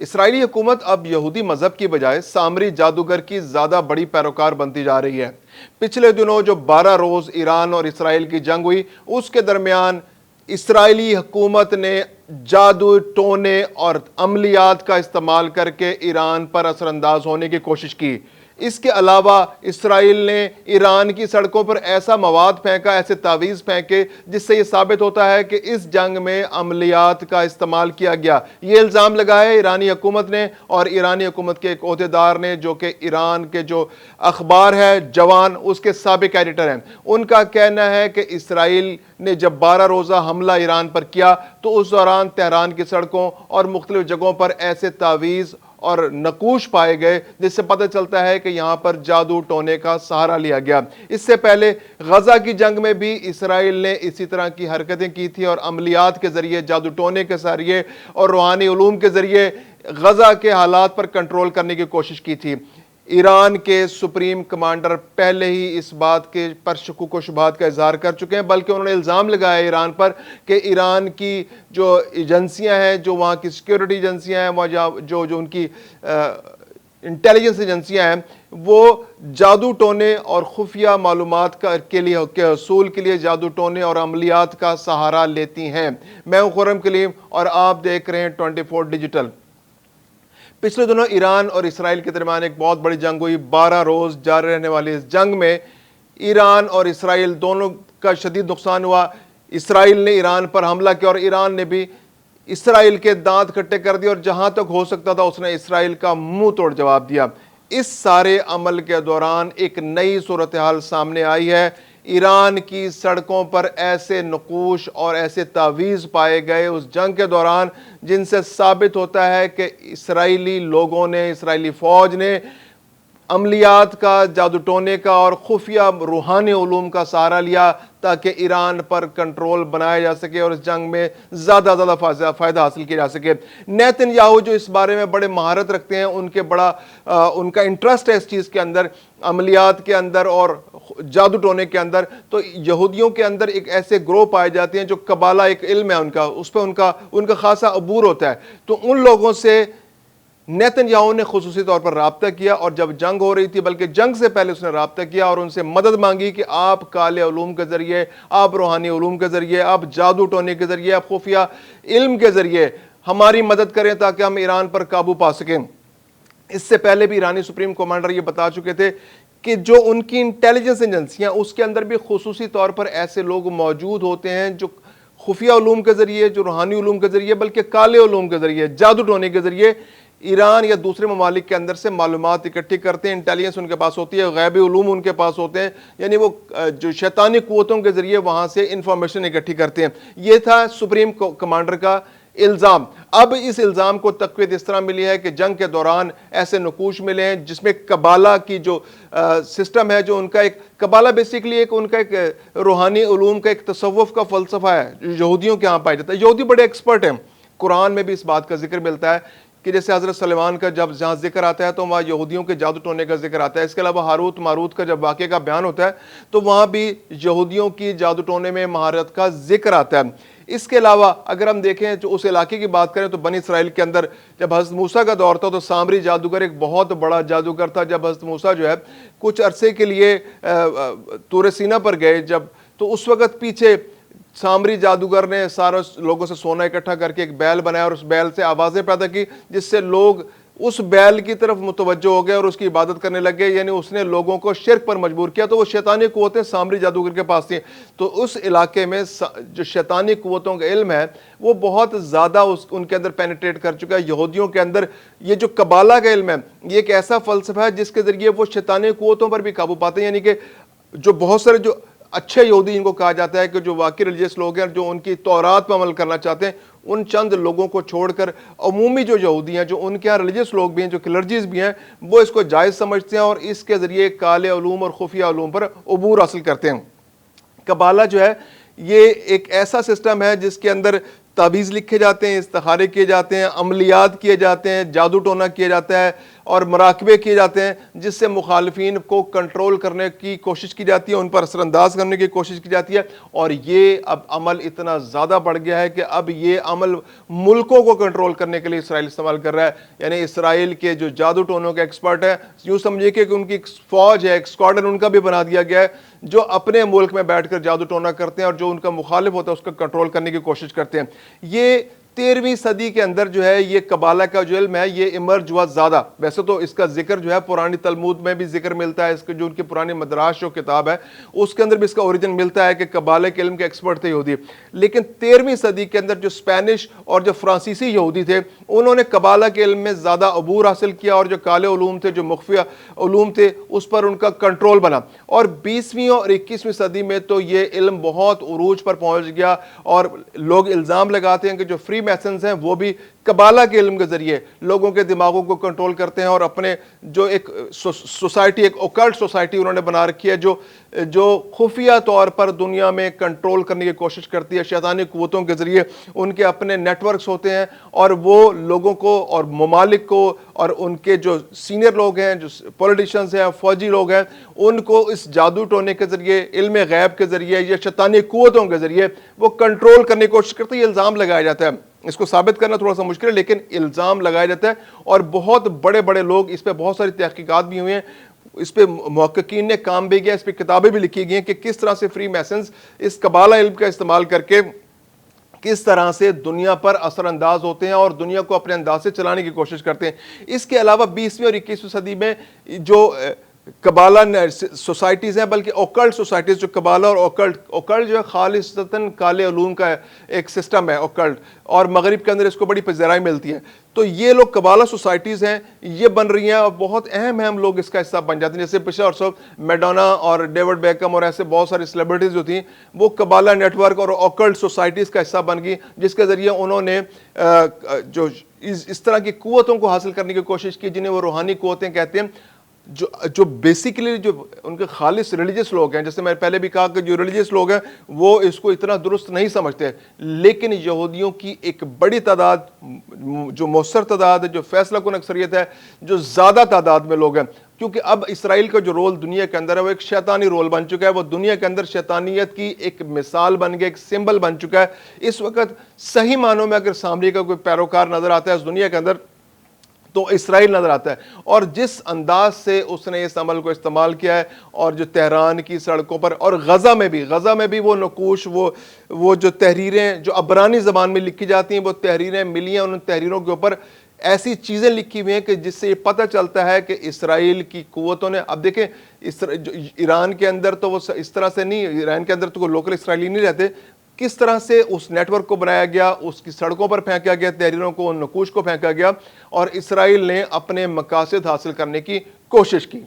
اسرائیلی حکومت اب یہودی مذہب کی بجائے سامری جادوگر کی زیادہ بڑی پیروکار بنتی جا رہی ہے۔ پچھلے دنوں جو 12 روز ایران اور اسرائیل کی جنگ ہوئی، اس کے درمیان اسرائیلی حکومت نے جادو ٹونے اور عملیات کا استعمال کر کے ایران پر اثر انداز ہونے کی کوشش کی۔ اس کے علاوہ اسرائیل نے ایران کی سڑکوں پر ایسا مواد پھینکا، ایسے تعویذ پھینکے جس سے یہ ثابت ہوتا ہے کہ اس جنگ میں عملیات کا استعمال کیا گیا۔ یہ الزام لگایا ایرانی حکومت نے اور ایرانی حکومت کے ایک عہدیدار نے، جو کہ ایران کے جو اخبار ہے جوان، اس کے سابق ایڈیٹر ہیں۔ ان کا کہنا ہے کہ اسرائیل نے جب 12 روزہ حملہ ایران پر کیا تو اس دوران تہران کی سڑکوں اور مختلف جگہوں پر ایسے تعویذ اور نقوش پائے گئے جس سے پتہ چلتا ہے کہ یہاں پر جادو ٹونے کا سہارا لیا گیا۔ اس سے پہلے غزہ کی جنگ میں بھی اسرائیل نے اسی طرح کی حرکتیں کی تھی اور عملیات کے ذریعے، جادو ٹونے کے ذریعے اور روحانی علوم کے ذریعے غزہ کے حالات پر کنٹرول کرنے کی کوشش کی تھی۔ ایران کے سپریم کمانڈر پہلے ہی اس بات کے پر شکوک و شبہات کا اظہار کر چکے ہیں، بلکہ انہوں نے الزام لگایا ایران پر کہ ایران کی جو ایجنسیاں ہیں، جو وہاں کی سیکیورٹی ایجنسیاں ہیں، جو ان کی انٹیلیجنس ایجنسیاں ہیں، وہ جادو ٹونے اور خفیہ معلومات کے حصول کے لیے جادو ٹونے اور عملیات کا سہارا لیتی ہیں۔ میں ہوں خرم کلیم اور آپ دیکھ رہے ہیں 24 ڈیجیٹل۔ پچھلے دنوں ایران اور اسرائیل کے درمیان ایک بہت بڑی جنگ ہوئی۔ 12 روز جاری رہنے والی اس جنگ میں ایران اور اسرائیل دونوں کا شدید نقصان ہوا۔ اسرائیل نے ایران پر حملہ کیا اور ایران نے بھی اسرائیل کے دانت کھٹے کر دیے اور جہاں تک ہو سکتا تھا اس نے اسرائیل کا منہ توڑ جواب دیا۔ اس سارے عمل کے دوران ایک نئی صورتحال سامنے آئی ہے۔ ایران کی سڑکوں پر ایسے نقوش اور ایسے تعویذ پائے گئے اس جنگ کے دوران جن سے ثابت ہوتا ہے کہ اسرائیلی لوگوں نے، اسرائیلی فوج نے عملیات کا، جادو ٹونے کا اور خفیہ روحانی علوم کا سہارا لیا تاکہ ایران پر کنٹرول بنایا جا سکے اور اس جنگ میں زیادہ فائدہ حاصل کیا جا سکے۔ نیتن یاہو جو اس بارے میں بڑے مہارت رکھتے ہیں، ان کا انٹرسٹ ہے اس چیز کے اندر، عملیات کے اندر اور جادو ٹونے کے اندر۔ تو یہودیوں کے اندر ایک ایسے گروہ پائے جاتے ہیں جو قبالہ ایک علم ہے ان کا، اس پہ ان کا خاصا عبور ہوتا ہے۔ تو ان لوگوں سے نیتن یاہو نے خصوصی طور پر رابطہ کیا اور جب جنگ ہو رہی تھی، بلکہ جنگ سے پہلے اس نے رابطہ کیا اور ان سے مدد مانگی کہ آپ کالے علوم کے ذریعے، آپ روحانی علوم کے ذریعے، آپ جادو ٹونے کے ذریعے، آپ خفیہ علم کے ذریعے ہماری مدد کریں تاکہ ہم ایران پر قابو پا سکیں۔ اس سے پہلے بھی ایرانی سپریم کمانڈر یہ بتا چکے تھے کہ جو ان کی انٹیلیجنس ایجنسیاں، اس کے اندر بھی خصوصی طور پر ایسے لوگ موجود ہوتے ہیں جو خفیہ علوم کے ذریعے، جو روحانی علوم کے ذریعے، بلکہ کالے علوم کے ذریعے، جادو ٹونے کے ذریعے ایران یا دوسرے ممالک کے اندر سے معلومات اکٹھی کرتے ہیں۔ انٹیلیجنس ان کے پاس ہوتی ہے، غیبی علوم ان کے پاس ہوتے ہیں، یعنی وہ جو شیطانی قوتوں کے ذریعے وہاں سے انفارمیشن اکٹھی کرتے ہیں۔ یہ تھا سپریم کمانڈر کا الزام۔ اب اس الزام کو تقویت اس طرح ملی ہے کہ جنگ کے دوران ایسے نقوش ملے ہیں جس میں قبالہ کی جو سسٹم ہے، جو ان کا ایک قبالہ بیسیکلی ایک ان کا ایک روحانی علوم کا ایک تصوف کا فلسفہ ہے، یہودیوں کے ہاں پایا جاتا ہے۔ یہودی بڑے ایکسپرٹ ہیں، قرآن میں بھی اس بات کا ذکر ملتا ہے کہ جیسے حضرت سلیمان کا جب جہاں ذکر آتا ہے تو وہاں یہودیوں کے جادو ٹونے کا ذکر آتا ہے۔ اس کے علاوہ ہاروت ماروت کا جب واقعے کا بیان ہوتا ہے تو وہاں بھی یہودیوں کی جادو ٹونے میں مہارت کا ذکر آتا ہے۔ اس کے علاوہ اگر ہم دیکھیں جو اس علاقے کی بات کریں تو بنی اسرائیل کے اندر جب حضرت موسیٰ کا دور تھا تو سامری جادوگر ایک بہت بڑا جادوگر تھا۔ جب حضرت موسیٰ جو ہے کچھ عرصے کے لیے طور سینا پر گئے جب، تو اس وقت پیچھے سامری جادوگر نے سارے لوگوں سے سونا اکٹھا کر کے ایک بیل بنایا اور اس بیل سے آوازیں پیدا کی جس سے لوگ اس بیل کی طرف متوجہ ہو گئے اور اس کی عبادت کرنے لگے، یعنی اس نے لوگوں کو شرک پر مجبور کیا۔ تو وہ شیطانی قوتیں سامری جادوگر کے پاس تھیں، تو اس علاقے میں جو شیطانی قوتوں کا علم ہے وہ بہت زیادہ ان کے اندر پینیٹریٹ کر چکا ہے۔ یہودیوں کے اندر یہ جو قبالہ کا علم ہے یہ ایک ایسا فلسفہ ہے جس کے ذریعے وہ شیطانی قوتوں پر بھی قابو پاتے ہیں، یعنی کہ جو بہت سارے جو اچھے یہودی جن کو کہا جاتا ہے کہ جو واقعی ریلیجیس لوگ ہیں جو ان کی تورات پر عمل کرنا چاہتے ہیں، ان چند لوگوں کو چھوڑ کر عمومی جو یہودی ہیں، جو ان کے یہاں ریلیجیس لوگ بھی ہیں، جو کلرجیز بھی ہیں، وہ اس کو جائز سمجھتے ہیں اور اس کے ذریعے کالے علوم اور خفیہ علوم پر عبور حاصل کرتے ہیں۔ قبالہ جو ہے یہ ایک ایسا سسٹم ہے جس کے اندر تعویذ لکھے جاتے ہیں، استخارے کیے جاتے ہیں، عملیات کیے جاتے ہیں، جادو ٹونا کیا جاتا ہے اور مراقبے کیے جاتے ہیں جس سے مخالفین کو کنٹرول کرنے کی کوشش کی جاتی ہے، ان پر اثر انداز کرنے کی کوشش کی جاتی ہے، اور یہ اب عمل اتنا زیادہ بڑھ گیا ہے کہ اب یہ عمل ملکوں کو کنٹرول کرنے کے لیے اسرائیل استعمال کر رہا ہے۔ یعنی اسرائیل کے جو جادو ٹونوں کے ایکسپرٹ ہیں، یوں سمجھے کہ ان کی ایک فوج ہے، ایک اسکواڈن ان کا بھی بنا دیا گیا ہے، جو اپنے ملک میں بیٹھ کر جادو ٹونا کرتے ہیں اور جو ان کا مخالف ہوتا ہے اس کو کنٹرول کرنے کی کوشش کرتے ہیں۔ یہ 13ویں صدی کے اندر جو ہے یہ قبالہ کا جو علم ہے یہ ایمرج ہوا زیادہ۔ ویسے تو اس کا ذکر جو ہے پرانی تلمود میں بھی ذکر ملتا ہے، اس کے جو ان کی پرانی مدراس جو کتاب ہے اس کے اندر بھی اس کا اوریجن ملتا ہے کہ قبالہ کے علم کے ایکسپرٹ تھے یہودی۔ لیکن 13ویں صدی کے اندر جو اسپینش اور جو فرانسیسی یہودی تھے انہوں نے قبالہ کے علم میں زیادہ عبور حاصل کیا، اور جو کالے علوم تھے، جو مخفی علوم تھے، اس پر ان کا کنٹرول بنا۔ اور 20ویں اور 21ویں صدی میں تو یہ علم بہت عروج پر پہنچ گیا، اور لوگ الزام لگاتے ہیں کہ جو فری میسنز ہیں وہ بھی قبالہ کے علم کے ذریعے لوگوں کے دماغوں کو کنٹرول کرتے ہیں، اور اپنے جو ایک سوسائٹی، ایک اوکلٹ سوسائٹی انہوں نے بنا رکھی ہے جو خفیہ طور پر دنیا میں کنٹرول کرنے کی کوشش کرتی ہے شیطانی قوتوں کے ذریعے۔ ان کے اپنے نیٹ ورکس ہوتے ہیں، اور وہ لوگوں کو اور ممالک کو اور ان کے جو سینئر لوگ ہیں، جو پولیٹیشنز ہیں، فوجی لوگ ہیں، ان کو اس جادو ٹونے کے ذریعے، علم غیب کے ذریعے یا شیطانی قوتوں کے ذریعے وہ کنٹرول کرنے کی کوشش کرتے ہیں۔ یہ الزام لگایا جاتا ہے، اس کو ثابت کرنا تھوڑا سا مشکل ہے لیکن الزام لگایا جاتا ہے، اور بہت بڑے بڑے لوگ اس پہ بہت ساری تحقیقات بھی ہوئی ہیں، اس پہ محققین نے کام بھی کیا، اس پہ کتابیں بھی لکھی گئی ہیں کہ کس طرح سے فری میسنز اس قبالہ علم کا استعمال کر کے کس طرح سے دنیا پر اثر انداز ہوتے ہیں اور دنیا کو اپنے انداز سے چلانے کی کوشش کرتے ہیں۔ اس کے علاوہ 20ویں اور 21ویں صدی میں جو قبالہ سوسائٹیز ہیں، بلکہ اوکلٹ سوسائٹیز، جو قبالہ اور اوکلٹ جو ہے خالصتاً کالے علوم کا ایک سسٹم ہے اوکلٹ، اور مغرب کے اندر اس کو بڑی پذیرائی ملتی ہے۔ تو یہ لوگ قبالہ سوسائٹیز ہیں، یہ بن رہی ہیں، اور بہت اہم لوگ اس کا حصہ بن جاتے ہیں۔ جیسے پچھلے عرصوں میڈونا اور ڈیوڈ بیکم اور ایسے بہت ساری سیلیبریٹیز جو تھیں وہ قبالہ نیٹ ورک اور اوکلٹ سوسائٹیز کا حصہ بن گئی، جس کے ذریعے انہوں نے جو اس طرح کی قوتوں کو حاصل کرنے کی کوشش کی جنہیں وہ روحانی قوتیں کہتے ہیں، جو بیسیکلی جو ان کے خالص ریلیجس لوگ ہیں۔ جیسے میں پہلے بھی کہا کہ جو ریلیجس لوگ ہیں وہ اس کو اتنا درست نہیں سمجھتے، لیکن یہودیوں کی ایک بڑی تعداد، جو مؤثر تعداد ہے، جو فیصلہ کن اکثریت ہے، جو زیادہ تعداد میں لوگ ہیں، کیونکہ اب اسرائیل کا جو رول دنیا کے اندر ہے وہ ایک شیطانی رول بن چکا ہے، وہ دنیا کے اندر شیطانیت کی ایک مثال بن گیا، ایک سمبل بن چکا ہے۔ اس وقت صحیح معنوں میں اگر سامری کا کوئی پیروکار نظر آتا ہے اس دنیا کے اندر تو اسرائیل نظر آتا ہے، اور جس انداز سے اس نے اس عمل کو استعمال کیا ہے، اور جو تہران کی سڑکوں پر اور غزہ میں بھی وہ نقوش، وہ جو تحریریں جو عبرانی زبان میں لکھی جاتی ہیں، وہ تحریریں ملی ہیں، ان تحریروں کے اوپر ایسی چیزیں لکھی ہوئی ہیں کہ جس سے یہ پتہ چلتا ہے کہ اسرائیل کی قوتوں نے، اب دیکھیں ایران کے اندر تو وہ اس طرح سے نہیں، ایران کے اندر تو کوئی لوکل اسرائیلی نہیں رہتے، کس طرح سے اس نیٹ ورک کو بنایا گیا، اس کی سڑکوں پر پھینکا گیا، تحریروں کو، ان نقوش کو پھینکا گیا، اور اسرائیل نے اپنے مقاصد حاصل کرنے کی کوشش کی۔